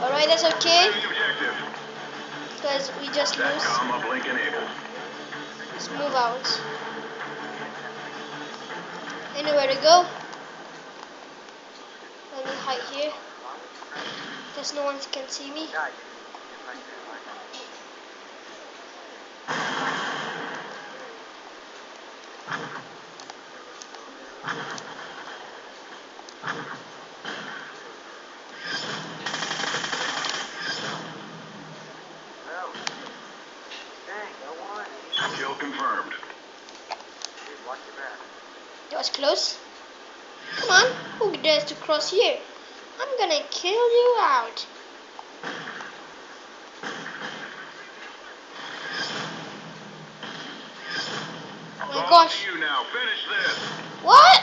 Alright, that's okay. Because we just lose. Let's move out. Anywhere to go? Let me hide here. Because no one can see me. Kill confirmed. That was close. Come on, who dares to cross here? I'm gonna kill you out. Oh my gosh. You now. Finish this. What?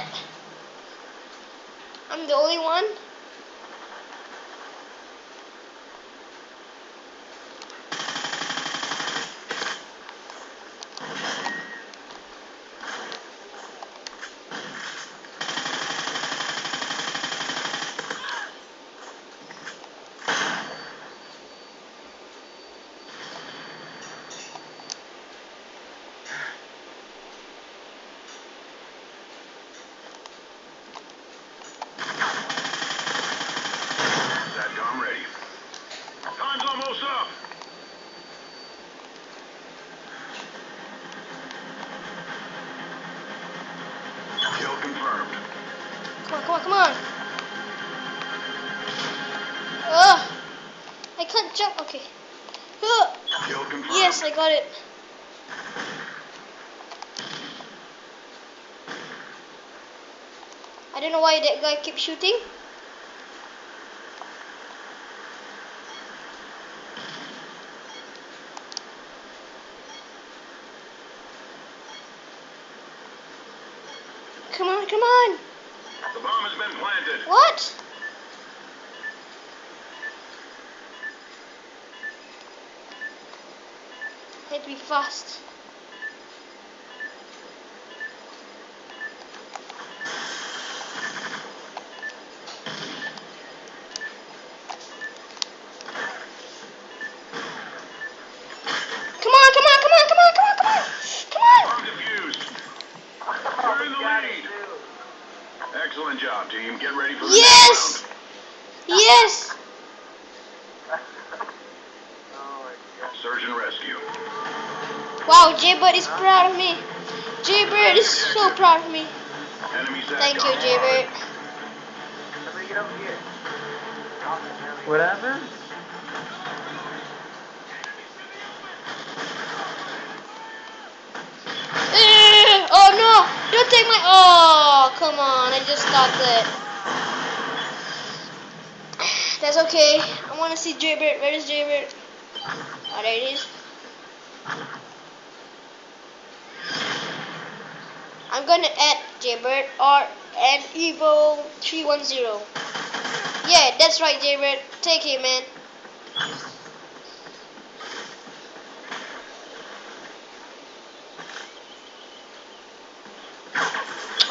I'm the only one? SATCOM ready. Time's almost up. Kill confirmed. Come on, come on, come on. Ugh. I can't jump. Okay. Ugh. Kill confirmed. Yes, I got it. I don't know why that guy keeps shooting. Come on, come on. The bomb has been planted. What? I had to be fast. Come on, come on, come on, come on, come on, come on. Come on. Bomb defused. You're in the lead. Excellent job, team. Get ready for the Yes. next Yes. round. Search and rescue. Wow, Jaybird is proud of me. Jaybird is so proud of me. Enemy SATCOM Thank you, Jaybird. Somebody get over here. Whatever? Oh no! Don't take my. Oh, come on! I just started. That's okay. I want to see Jaybird. Where is Jaybird? Oh, there it is. I'm gonna add Jaybird or an Evo 310. Yeah, that's right, Jaybird. Take him, man.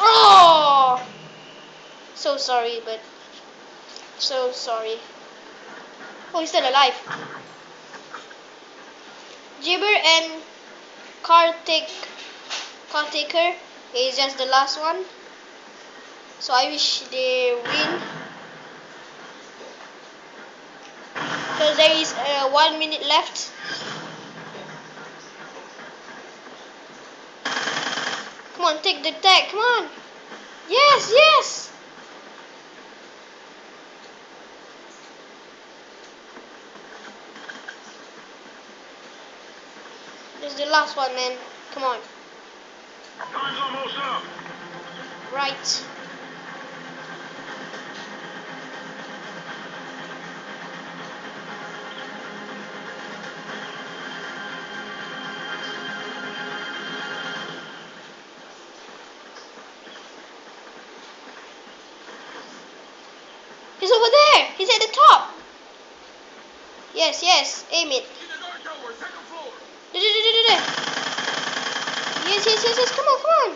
Oh! So sorry, but so sorry. Oh, he's still alive. Jaybird and Cartaker is just the last one. So I wish they win. Because there is 1 minute left. Come on, take the tag. Come on. Yes, yes. This is the last one, man. Come on. Time's almost up. Right. He's over there. He's at the top. Yes, yes. Aim it. Yes, yes, yes, yes. Come on, come on.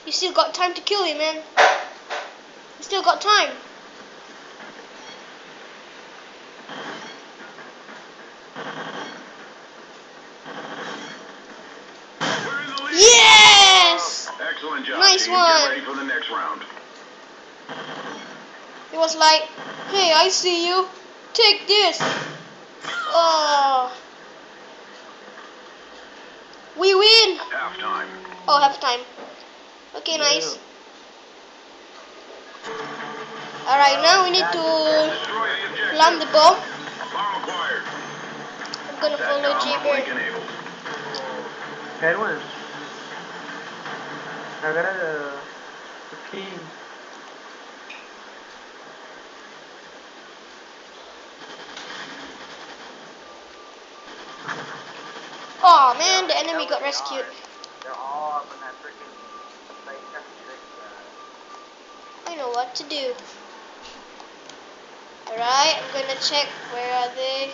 You still got time to kill him, man. You still got time. We're in the lead. Yes! Excellent job, Nice team. one. Get ready for the next round. It was like, hey, I see you. Take this. Oh. We win. Halftime. Oh, halftime. Okay, nice. Alright, now we need to Destroy the objective. plant the bomb. Bomb acquired. I'm gonna follow SATCOM link Jaybird. enabled. Headwind. I got a king. Oh man, the enemy got rescued. They're all up in that freaking place. That's a trick. I know what to do. Alright, I'm gonna check where are they.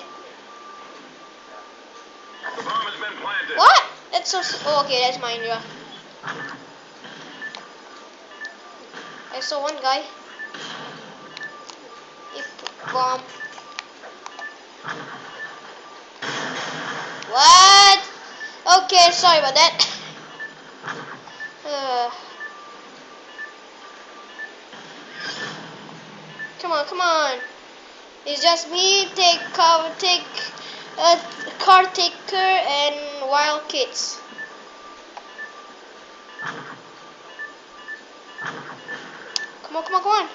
The bomb has been planted. What? That's so. Oh, okay, that's mine. Yeah. I saw one guy. If bomb. What? Okay, sorry about that. Come on, come on. It's just me. Take caretaker and wild kids. Come on, come on, come on.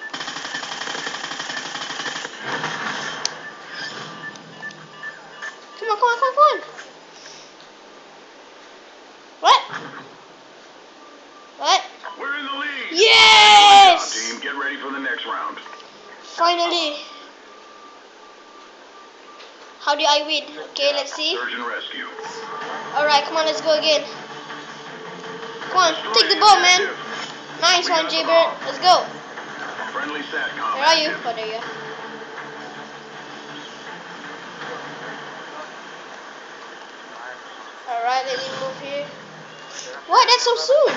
Come on, come on, come on, come on. What? What? We're in the lead. Yes! Good job, team. Get ready for the next round. Finally. How do I win? Okay, let's see. Search and rescue. Alright, come on, let's go again. Come on, Destroy take the ball, man. objective. Nice We one, got the Jaybird. ball. Let's go. Friendly SATCOM. Where are you? active. Oh, there you are. Alright, let me move here. What? That's so soon.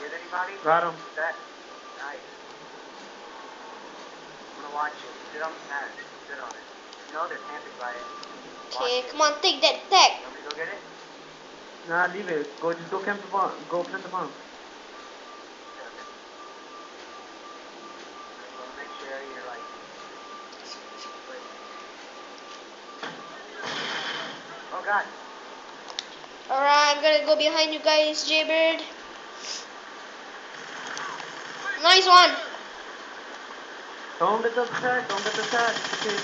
Get anybody? Got him. That. Nice. I'm gonna watch it. Sit on the pad. Sit on it. No, they're camping by it. Okay, come on, take that tag. Want me to go get it? Nah, leave it. Just go camp the bomb. Go plant the bomb. So make sure you're like. Oh God. Alright, I'm gonna go behind you guys, Jaybird. Nice one. Don't get the tag. Don't get the tag. It's okay.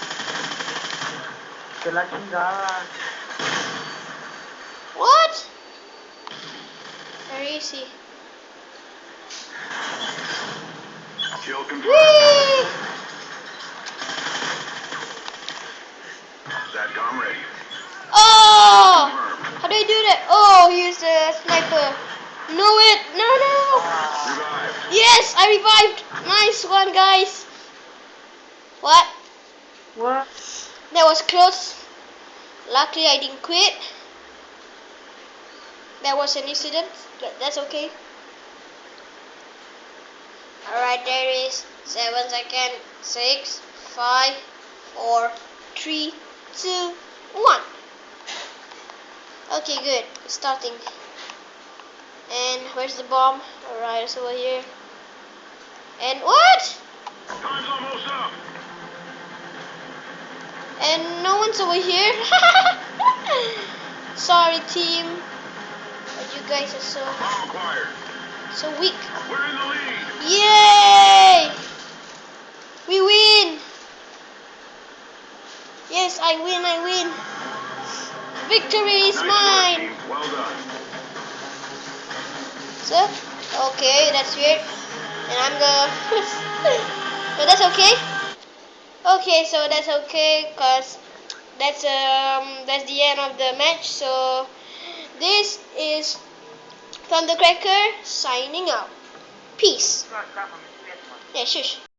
Que la chingada. What? Where is he? Kill confirmed. Whee! SATCOM ready. Oh! Confirmed. How do I do that? Oh, he's a sniper. No, it. No, no. Revived. Yes, I revived. Nice one, guys. What? What? That was close. Luckily, I didn't quit. That was an incident, but that's okay. Alright, there is 7 seconds. 6, 5, 4, 3, 2, 1. Okay, good. It's starting. And where's the bomb? Alright, it's over here. And what? Time's almost up. And no one's over here. Sorry, team. But you guys are Bomb acquired. so weak. We're in the lead. Yay! We win! Yes, I win, I win. Victory is Nice mine. work, team. Well done. So, okay, that's weird. And I'm the... But that's okay. Okay, so that's okay, cause that's the end of the match. So this is Thundercracker signing out. Peace. Yeah, shush.